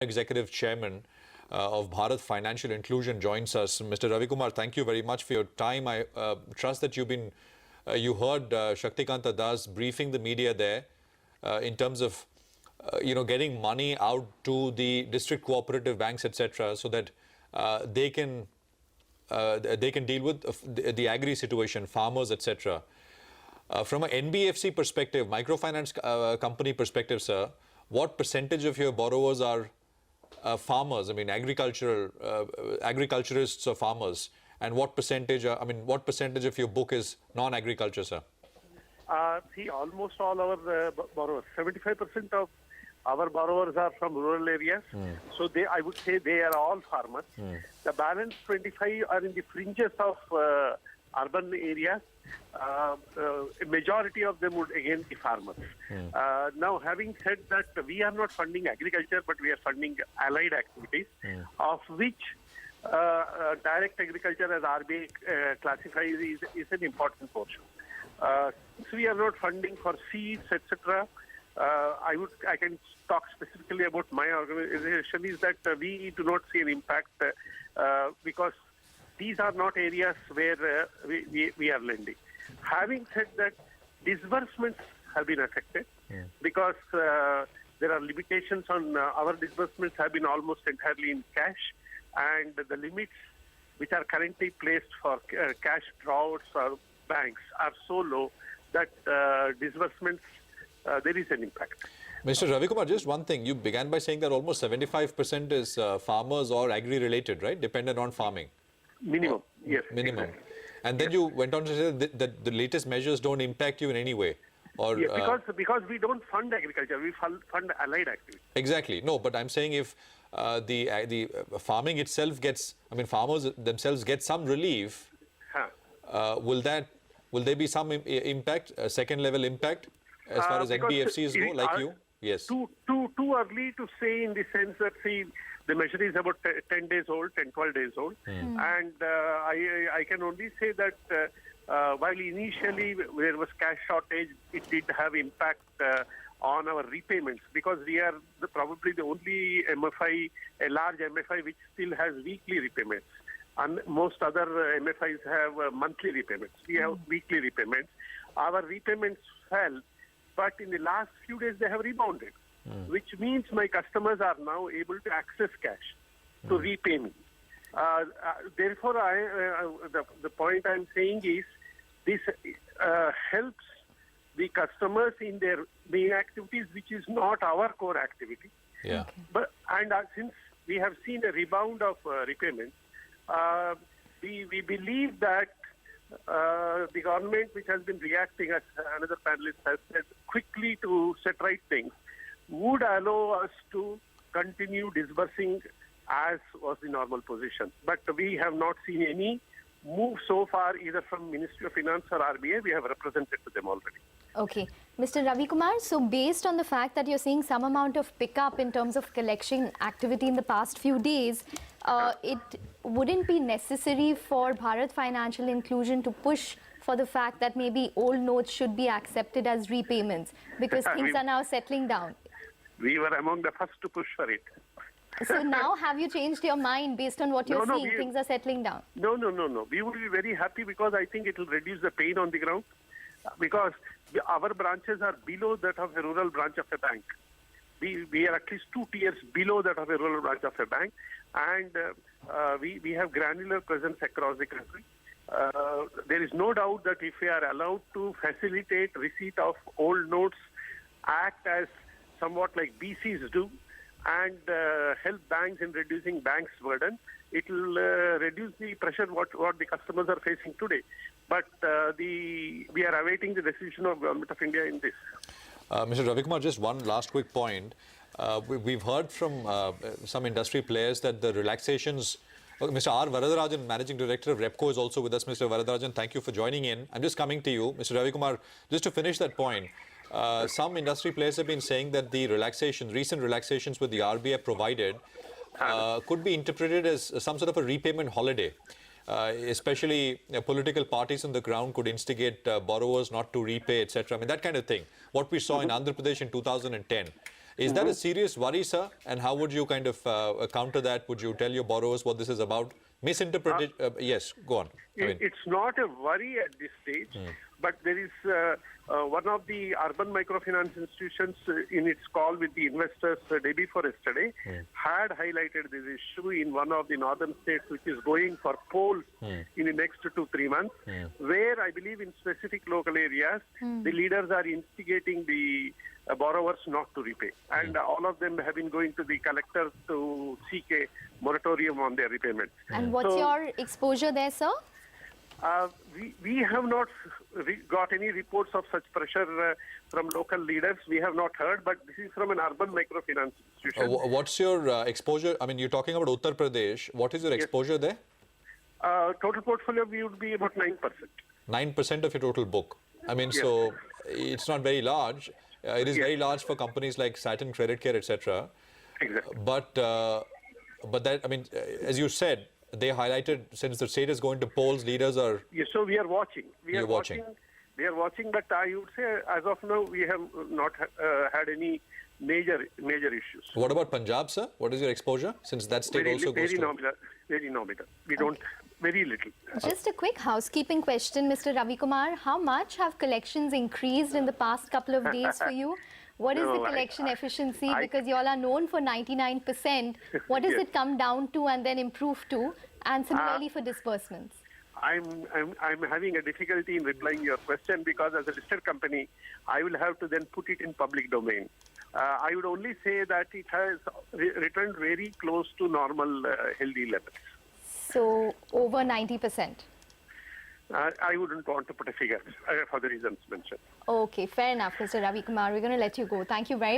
Executive Chairman of Bharat Financial Inclusion joins us. Mr. Ravikumar, thank you very much for your time. I trust that you heard Shaktikanta Das briefing the media there in terms of getting money out to the district cooperative banks, etc., so that they can deal with the agri situation, farmers, etc. From an NBFC perspective, microfinance company perspective, sir, what percentage of your borrowers are farmers? I mean, agriculturists or farmers, and what percentage of your book is non-agriculture, sir? See, almost all our borrowers, 75% of our borrowers are from rural areas. So I would say they are all farmers. The balance 25 are in the fringes of urban areas. A majority of them would again be farmers. Now, having said that, we are not funding agriculture, but we are funding allied activities, of which direct agriculture, as RBI classifies, is an important portion. Since we are not funding for seeds, etc., I can talk specifically about my organization, is that we do not see an impact because these are not areas where we are lending. Having said that, disbursements have been affected because there are limitations on our disbursements have been almost entirely in cash, and the limits which are currently placed for cash drawouts or banks are so low that disbursements, there is an impact. Mr. Ravikumar, just one thing. You began by saying that almost 75% is farmers or agri-related, right? Dependent on farming. Minimum, yes. Minimum. Exactly. And then you went on to say that the latest measures don't impact you in any way. Or, because we don't fund agriculture, we fund allied activities. Exactly. No, but I'm saying if the farming itself gets, farmers themselves get some relief, will there be some impact, a second level impact as far as NBFCs go, like you? Yes. Too early to say, in the sense that, see, the measure is about 10 days old, 10, 12 days old. And I can only say that while initially there was cash shortage, it did have impact on our repayments, because we are probably the only MFI, a large MFI, which still has weekly repayments. And most other MFIs have monthly repayments. We have weekly repayments. Our repayments fell, but in the last few days they have rebounded, which means my customers are now able to access cash to repay me. Therefore, the point I'm saying is this helps the customers in their main activities, which is not our core activity. Yeah. Okay. But since we have seen a rebound of repayments, we believe that the government, which has been reacting, as another panelist has said, quickly to set right things, would allow us to continue disbursing as was the normal position. But we have not seen any move so far, either from Ministry of Finance or RBI. We have represented to them already. Okay. Mr. Ravikumar, so based on the fact that you're seeing some amount of pickup in terms of collection activity in the past few days, it wouldn't be necessary for Bharat Financial Inclusion to push for the fact that maybe old notes should be accepted as repayments, because things are now settling down. We were among the first to push for it. So now have you changed your mind based on what you're seeing? Things are settling down. No. We would be very happy, because I think it will reduce the pain on the ground, because our branches are below that of a rural branch of a bank. We are at least 2 tiers below that of a rural branch of a bank, and we have granular presence across the country. There is no doubt that if we are allowed to facilitate receipt of old notes, act as somewhat like BCs do, and help banks in reducing banks' burden, it will reduce the pressure what the customers are facing today. But we are awaiting the decision of Government of India in this. Mr. Ravikumar, just one last quick point. We've heard from some industry players that the relaxations... Mr. R. Varadarajan, Managing Director of REPCO, is also with us. Mr. Varadarajan, thank you for joining in. I'm just coming to you. Mr. Ravikumar, just to finish that point, some industry players have been saying that the recent relaxations with the RBI provided could be interpreted as some sort of a repayment holiday. Especially political parties on the ground could instigate borrowers not to repay, etc. That kind of thing. What we saw in Andhra Pradesh in 2010. Is that a serious worry, sir? And how would you kind of counter that? Would you tell your borrowers what this is about? Misinterpreted? Yes, go on. It's not a worry at this stage, but there is one of the urban microfinance institutions in its call with the investors day before yesterday had highlighted this issue in one of the northern states which is going for polls in the next 2-3 months, where I believe in specific local areas, the leaders are instigating the borrowers not to repay. And all of them have been going to the collector to seek a moratorium on their repayments. And what's your exposure there, sir? We have not got any reports of such pressure from local leaders. We have not heard, but this is from an urban microfinance institution. What's your exposure? I mean, you're talking about Uttar Pradesh. What is your exposure there? Total portfolio would be about 9%. 9% of your total book. I mean, so it's not very large. It is very large for companies like Saturn Credit Care, etc. Exactly. But that, I mean, as you said, they highlighted since the state is going to polls, leaders are. Yes, so we are watching. We are watching, but I would say as of now we have not had any major issues. What about Punjab, sir? What is your exposure? Since that state also goes to. Very nominal. We don't, very little. Just a quick housekeeping question, Mr. Ravikumar. How much have collections increased in the past couple of days for you? What is the collection efficiency? Because you all are known for 99%. What does it come down to and then improve to? And similarly for disbursements. I'm having a difficulty in replying your question because as a listed company, I will have to then put it in public domain. I would only say that it has returned very close to normal healthy levels. So over 90%. I wouldn't want to put a figure for the reasons mentioned. Okay, fair enough, Mr. Ravikumar. We're going to let you go. Thank you very much.